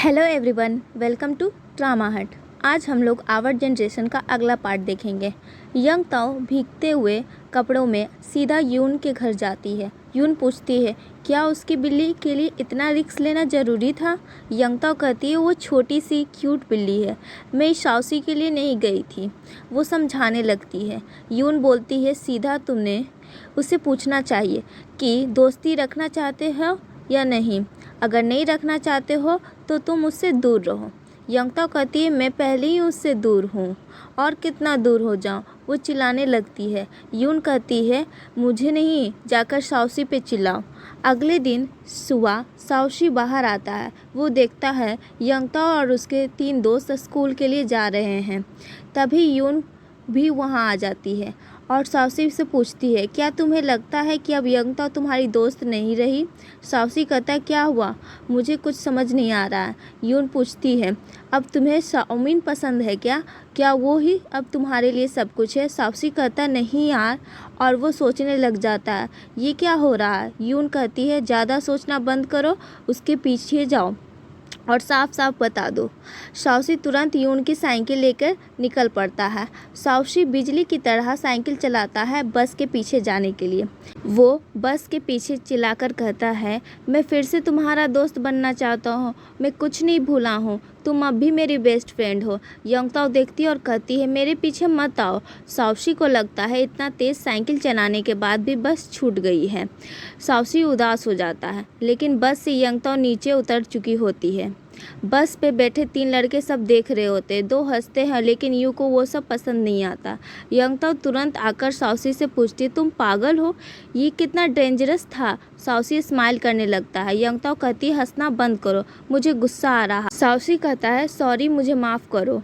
Hello everyone, welcome to Drama Hut. आज हम लोग आवर जनरेशन का अगला पार्ट देखेंगे। यंग ताओ भीगते हुए कपड़ों में सीधा यून के घर जाती है। यून पूछती है क्या उसकी बिल्ली के लिए इतना रिस्क लेना ज़रूरी था। यंग ताओ कहती है वो छोटी सी क्यूट बिल्ली है, मैं इस शाओसी के लिए नहीं गई थी। वो समझाने लगती है। यून बोलती है सीधा तुमने उसे पूछना चाहिए कि दोस्ती रखना चाहते हो या नहीं। अगर नहीं रखना चाहते हो तो तुम उससे दूर रहो। यंगताओ कहती है मैं पहले ही उससे दूर हूँ और कितना दूर हो जाऊँ। वो चिल्लाने लगती है। यून कहती है मुझे नहीं, जाकर शाओसी पे चिल्लाओ। अगले दिन सुबह शाओसी बाहर आता है। वो देखता है यंगताओ और उसके 3 दोस्त स्कूल के लिए जा रहे हैं। तभी यून भी वहाँ आ जाती है और शाओसी से पूछती है क्या तुम्हें लगता है कि अब यंगताओ तुम्हारी दोस्त नहीं रही। शाओसी कहता है क्या हुआ, मुझे कुछ समझ नहीं आ रहा है। यून पूछती है अब तुम्हें चाउमीन पसंद है क्या वो ही अब तुम्हारे लिए सब कुछ है। शाओसी कहता नहीं यार, और वो सोचने लग जाता है ये क्या हो रहा है। यून कहती है ज़्यादा सोचना बंद करो, उसके पीछे जाओ और साफ साफ बता दो। शाओसी तुरंत यून की साइकिल लेकर निकल पड़ता है। शाओसी बिजली की तरह साइकिल चलाता है बस के पीछे जाने के लिए। वो बस के पीछे चिल्लाकर कहता है मैं फिर से तुम्हारा दोस्त बनना चाहता हूँ, मैं कुछ नहीं भूला हूँ, तुम अब भी मेरी बेस्ट फ्रेंड हो। यंगताओ देखती और कहती है मेरे पीछे मत आओ। शाओसी को लगता है इतना तेज़ साइकिल चलाने के बाद भी बस छूट गई है। शाओसी उदास हो जाता है, लेकिन बस से यंगताओ नीचे उतर चुकी होती है। बस पे बैठे 3 लड़के सब देख रहे होते हैं। 2 हंसते हैं लेकिन यू को वो सब पसंद नहीं आता। यंगताओ तुरंत आकर शाओसी से पूछती तुम पागल हो, ये कितना डेंजरस था। शाओसी स्माइल करने लगता है। यंगताओ कहती हंसना बंद करो, मुझे गुस्सा आ रहा। शाओसी कहता है सॉरी, मुझे माफ़ करो,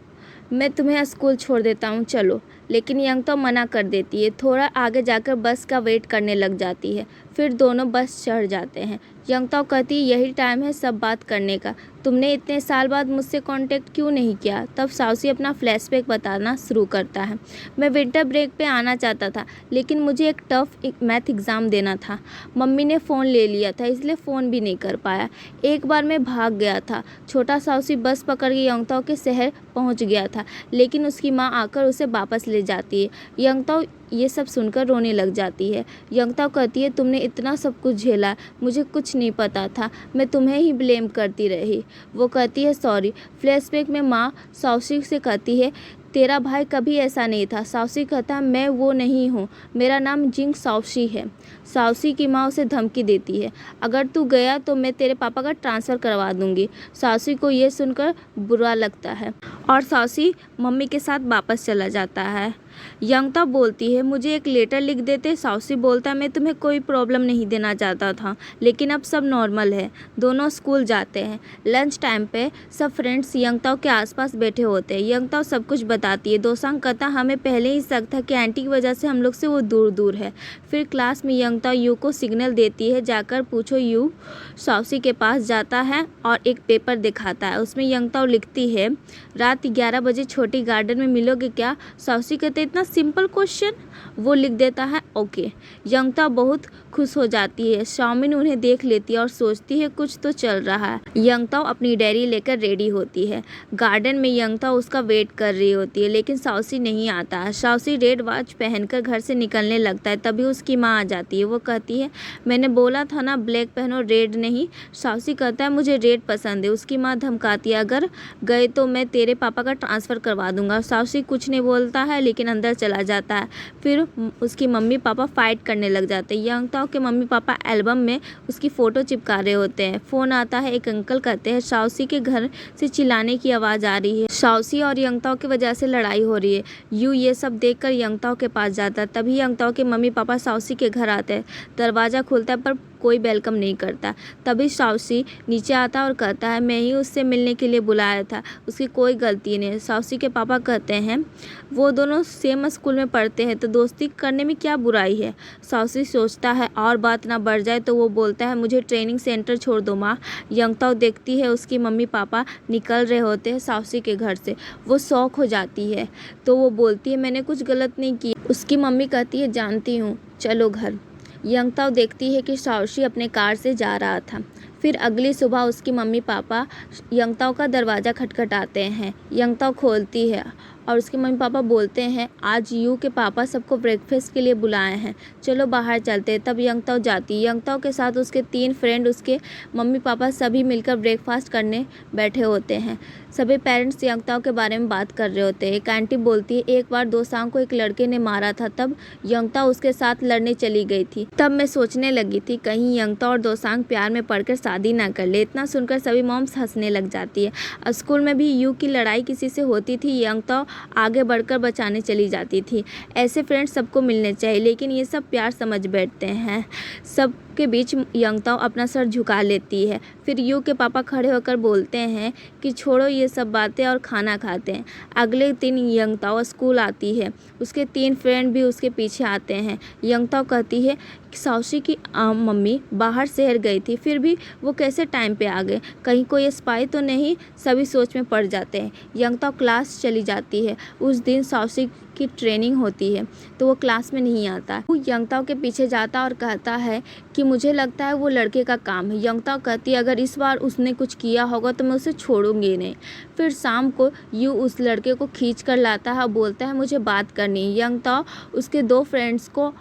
मैं तुम्हें स्कूल छोड़ देता हूँ, चलो। लेकिन यंगताओ मना कर देती है। थोड़ा आगे जाकर बस का वेट करने लग जाती है। फिर दोनों बस चढ़ जाते हैं। यंगताओ कहती है यही टाइम है सब बात करने का, तुमने इतने साल बाद मुझसे कांटेक्ट क्यों नहीं किया। तब शाओसी अपना फ्लैशबैक बताना शुरू करता है। मैं विंटर ब्रेक पे आना चाहता था लेकिन मुझे एक टफ मैथ एग्ज़ाम देना था। मम्मी ने फ़ोन ले लिया था इसलिए फ़ोन भी नहीं कर पाया। एक बार मैं भाग गया था। छोटा शाओसी बस पकड़ के यंगताओ के शहर पहुंच गया था, लेकिन उसकी माँ आकर उसे वापस ले जाती है। यंगताओ ये सब सुनकर रोने लग जाती है। यंगताओ कहती है तुमने इतना सब कुछ झेला, मुझे कुछ नहीं पता था, मैं तुम्हें ही ब्लेम करती रही। वो कहती है सॉरी। फ्लैशबैक में माँ शाओसी से कहती है तेरा भाई कभी ऐसा नहीं था। शाओसी कहता है मैं वो नहीं हूँ, मेरा नाम जिंग शाओसी है। शाओसी की माँ उसे धमकी देती है अगर तू गया तो मैं तेरे पापा का ट्रांसफ़र करवा दूँगी। शाओसी को ये सुनकर बुरा लगता है और शाओसी मम्मी के साथ वापस चला जाता है। यंगताओ बोलती है मुझे एक लेटर लिख देते। शाओसी बोलता है मैं तुम्हें कोई प्रॉब्लम नहीं देना चाहता था, लेकिन अब सब नॉर्मल है। दोनों स्कूल जाते हैं। लंच टाइम पे सब फ्रेंड्स यंगताओ के आसपास बैठे होते हैं। यंगताओ सब कुछ बताती है। दोसांग कहता हमें पहले ही शक था कि आंटी की वजह से हम लोग से वो दूर दूर है। फिर क्लास में यंगताओ यू को सिग्नल देती है जाकर पूछो। यू शाओसी के पास जाता है और एक पेपर दिखाता है। उसमें यंगताओ लिखती है रात 11 बजे छोटी गार्डन में मिलोगे क्या। शाओसी कहते इतना सिंपल क्वेश्चन। वो लिख देता है ओके। यंगताओ बहुत खुश हो जाती है। चाउमीन उन्हें देख लेती है और सोचती है कुछ तो चल रहा है। यंगताओ अपनी डायरी लेकर रेडी होती है। गार्डन में यंगताओ उसका वेट कर रही होती है लेकिन शाओसी नहीं आता है। शाओसी रेड वॉच पहनकर घर से निकलने लगता है। तभी उसकी माँ आ जाती है। वो कहती है मैंने बोला था ना ब्लैक पहनो, रेड नहीं। शाओसी कहता है मुझे रेड पसंद है। उसकी माँ धमकाती है अगर गए तो मैं तेरे पापा का ट्रांसफ़र करवा दूंगा। शाओसी कुछ नहीं बोलता है लेकिन अंदर चला जाता है। फिर उसकी मम्मी पापा फाइट करने लग जाते हैं। यंगताओ के मम्मी पापा एल्बम में उसकी फ़ोटो चिपका रहे होते हैं। फ़ोन आता है। एक अंकल कहते हैं शाओसी के घर से चिल्लाने की आवाज़ आ रही है, शाओसी और यंगताओ की वजह से लड़ाई हो रही है। यू ये सब देखकर यंगताओ के पास जाता है। तभी यंगताओ के मम्मी पापा शाओसी के घर आते हैं। दरवाज़ा खुलता है पर कोई वेलकम नहीं करता। तभी शाओसी नीचे आता है और कहता है मैं ही उससे मिलने के लिए बुलाया था, उसकी कोई गलती नहीं है। शाओसी के पापा कहते हैं वो दोनों सेम स्कूल में पढ़ते हैं तो दोस्ती करने में क्या बुराई है। शाओसी सोचता है और बात ना बढ़ जाए तो वो बोलता है मुझे ट्रेनिंग सेंटर छोड़ दो माँ। यंगताओ देखती है उसकी मम्मी पापा निकल रहे होते हैं शाओसी के घर से। वो शौक हो जाती है तो वो बोलती है मैंने कुछ गलत नहीं किया। उसकी मम्मी कहती है जानती हूँ, चलो घर। यंगताओ देखती है कि शाओसी अपने कार से जा रहा था। फिर अगली सुबह उसकी मम्मी पापा यंगताओ का दरवाज़ा खटखटाते हैं। यंगताओ खोलती है और उसके मम्मी पापा बोलते हैं आज यू के पापा सबको ब्रेकफास्ट के लिए बुलाए हैं, चलो बाहर चलते हैं। तब यंगताओ जाती है। यंगताओ के साथ उसके 3 फ्रेंड, उसके मम्मी पापा सभी मिलकर ब्रेकफास्ट करने बैठे होते हैं। सभी पेरेंट्स यंगताओ के बारे में बात कर रहे होते हैं। एक आंटी बोलती है एक बार दोसांग को एक लड़के ने मारा था, तब यंगताओ उसके साथ लड़ने चली गई थी। तब मैं सोचने लगी थी कहीं यंगताओ और दोसांग प्यार में पड़कर शादी ना कर ले। इतना सुनकर सभी मॉम्स हंसने लग जाती है। स्कूल में भी यू की लड़ाई किसी से होती थी, यंगताओ आगे बढ़कर बचाने चली जाती थी। ऐसे फ्रेंड्स सबको मिलने चाहिए, लेकिन ये सब प्यार समझ बैठते हैं। सब के बीच यंगताओ अपना सर झुका लेती है। फिर यू के पापा खड़े होकर बोलते हैं कि छोड़ो ये सब बातें और खाना खाते हैं। अगले दिन यंगताओ स्कूल आती है। उसके 3 फ्रेंड भी उसके पीछे आते हैं। यंगताओ कहती है कि साउशी की मम्मी बाहर शहर गई थी, फिर भी वो कैसे टाइम पे आ गए, कहीं कोई स्पाई तो नहीं। सभी सोच में पड़ जाते हैं। यंगताओ क्लास चली जाती है। उस दिन साउशी की ट्रेनिंग होती है तो वो क्लास में नहीं आता। वो यंगताओ के पीछे जाता और कहता है कि मुझे लगता है वो लड़के का काम है। यंगताओ कहती है अगर इस बार उसने कुछ किया होगा तो मैं उसे छोड़ूंगी नहीं। फिर शाम को यू उस लड़के को खींच कर लाता है और बोलता है मुझे बात करनी है। यंगताओ उसके 2 फ्रेंड्स को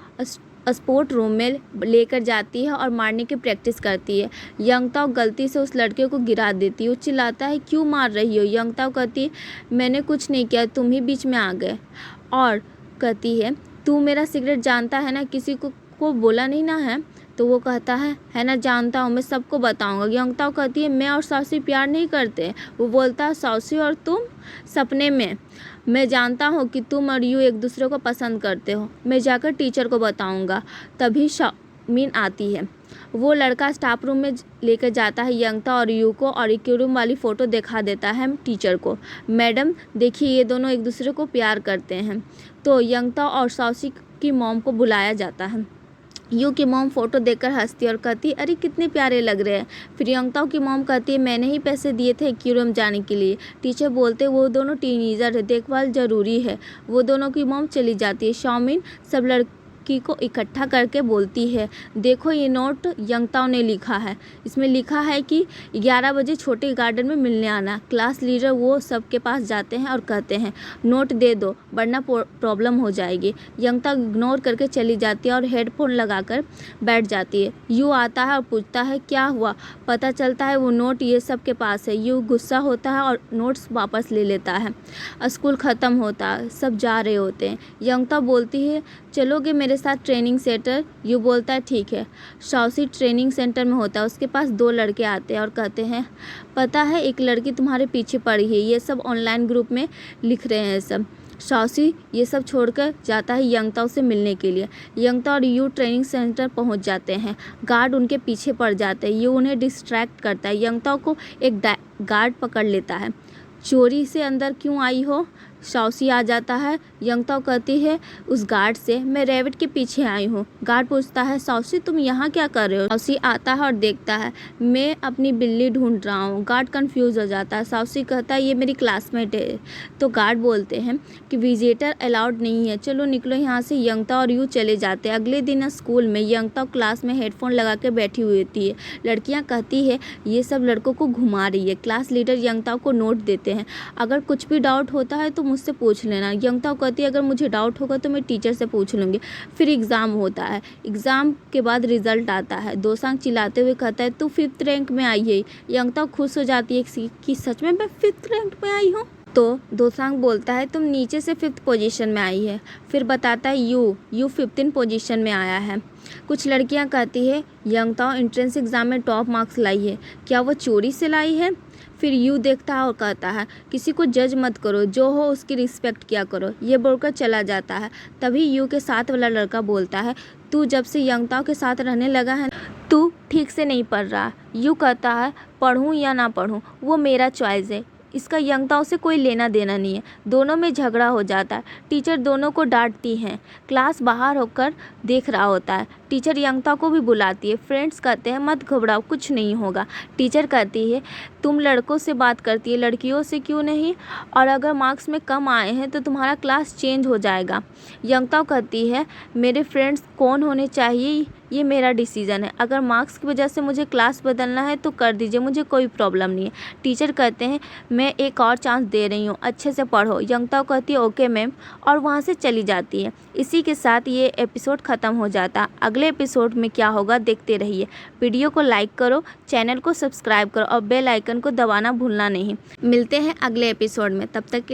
स्पोर्ट रूम में लेकर जाती है और मारने की प्रैक्टिस करती है। यंगताओ गलती से उस लड़के को गिरा देती है। वो चिल्लाता है क्यों मार रही हो। यंगताओ कहती है मैंने कुछ नहीं किया, तुम ही बीच में आ गए। और कहती है तू मेरा सीक्रेट जानता है ना, किसी को बोला नहीं ना है। तो वो कहता है ना, जानता हूँ, मैं सबको बताऊंगा। यंगताओ कहती है मैं और साउसी प्यार नहीं करते। वो बोलता है साउसी और तुम सपने में। मैं जानता हूँ कि तुम और यू एक दूसरे को पसंद करते हो, मैं जाकर टीचर को बताऊंगा। तभी शाओमिन आती है। वो लड़का स्टाफ रूम में लेकर जाता है यंगताओ और यू को और एक्वेरियम वाली फ़ोटो दिखा देता है टीचर को। मैडम देखिए ये दोनों एक दूसरे को प्यार करते हैं। तो यंगताओ और साउसी की मॉम को बुलाया जाता है। यू की मॉम फ़ोटो देखकर हंसती है और कहती है अरे कितने प्यारे लग रहे हैं। फिर यंगताओ की मॉम कहती है मैंने ही पैसे दिए थे एक्वेरियम जाने के लिए। टीचर बोलते वो दोनों टीनेजर है, देखभाल ज़रूरी है। वो दोनों की मॉम चली जाती है। शाओमिन सब लड़की को इकट्ठा करके बोलती है देखो ये नोट यंगताओ ने लिखा है। इसमें लिखा है कि 11 बजे छोटे गार्डन में मिलने आना। क्लास लीडर वो सबके पास जाते हैं और कहते हैं नोट दे दो वरना प्रॉब्लम हो जाएगी। यंगताओ इग्नोर करके चली जाती है और हेडफोन लगाकर बैठ जाती है। यू आता है और पूछता है क्या हुआ। पता चलता है वो नोट ये सब के पास है। यू गुस्सा होता है और नोट्स वापस ले लेता है। स्कूल ख़त्म होता है, सब जा रहे होते हैं। यंगताओ बोलती है चलोगे मेरे साथ ट्रेनिंग सेंटर। यू बोलता है ठीक है। साउसी ट्रेनिंग सेंटर में होता है। उसके पास 2 लड़के आते हैं और कहते हैं पता है एक लड़की तुम्हारे पीछे पड़ी है, ये सब ऑनलाइन ग्रुप में लिख रहे हैं सब। साउसी ये सब छोड़कर जाता है यंगताओ से मिलने के लिए। यंगताओ और यू ट्रेनिंग सेंटर पहुंच जाते हैं। गार्ड उनके पीछे पड़ जाते हैं। यू उन्हें डिस्ट्रैक्ट करता है। यंगताओ को एक गार्ड पकड़ लेता है। चोरी से अंदर क्यों आई हो। साउसी आ जाता है। यंगताओ कहती है उस गार्ड से मैं रैबिट के पीछे आई हूँ। गार्ड पूछता है साउसी तुम यहाँ क्या कर रहे हो। साउसी आता है और देखता है मैं अपनी बिल्ली ढूंढ रहा हूँ। गार्ड कंफ्यूज हो जाता है। साउसी कहता है ये मेरी क्लासमेट है। तो गार्ड बोलते हैं कि विजिटर अलाउड नहीं है, चलो निकलो यहाँ से। यंगताओ और यू चले जाते हैं। अगले दिन स्कूल में यंगताओ क्लास में हेडफोन लगा के बैठी हुई होती है। लड़कियाँ कहती है ये सब लड़कों को घुमा रही है। क्लास लीडर यंगताओ को नोट देते हैं अगर कुछ भी डाउट होता है तो मुझसे पूछ लेना। यंगताओ कहती है अगर मुझे डाउट होगा तो मैं टीचर से पूछ लूँगी। फिर एग्ज़ाम होता है। एग्ज़ाम के बाद रिजल्ट आता है। दोसांग चिल्लाते हुए कहता है तू 5th रैंक में आई है। यंगताओ खुश हो जाती है कि सच में मैं 5th रैंक में आई हूँ। तो दोसांग बोलता है तुम नीचे से 5th पोजीशन में आई है। फिर बताता है यू 15 पोजीशन में आया है। कुछ लड़कियां कहती है यंगताओ एंट्रेंस एग्ज़ाम में टॉप मार्क्स लाई है, क्या वो चोरी से लाई है। फिर यू देखता है और कहता है किसी को जज मत करो, जो हो उसकी रिस्पेक्ट किया करो। ये बोलकर चला जाता है। तभी यू के साथ वाला लड़का बोलता है तू जब से यंगताओ के साथ रहने लगा है तू ठीक से नहीं पढ़ रहा। यू कहता है पढ़ूँ या ना पढ़ूँ वो मेरा चॉइस है, इसका यंगताओ से कोई लेना देना नहीं है। दोनों में झगड़ा हो जाता है। टीचर दोनों को डांटती हैं। क्लास बाहर होकर देख रहा होता है। टीचर यंगताओ को भी बुलाती है। फ्रेंड्स कहते हैं मत घबराओ कुछ नहीं होगा। टीचर कहती है तुम लड़कों से बात करती है लड़कियों से क्यों नहीं, और अगर मार्क्स में कम आए हैं तो तुम्हारा क्लास चेंज हो जाएगा। यंगताओ कहती है मेरे फ्रेंड्स कौन होने चाहिए ये मेरा डिसीज़न है। अगर मार्क्स की वजह से मुझे क्लास बदलना है तो कर दीजिए, मुझे कोई प्रॉब्लम नहीं है। टीचर कहते हैं मैं एक और चांस दे रही हूँ, अच्छे से पढ़ो। यंगताओ कहती है ओके मैम, और वहाँ से चली जाती है। इसी के साथ ये एपिसोड ख़त्म हो जाता। अगले एपिसोड में क्या होगा देखते रहिए। वीडियो को लाइक करो, चैनल को सब्सक्राइब करो और बेल आइकन को दबाना भूलना नहीं। मिलते हैं अगले एपिसोड में, तब तक के लिए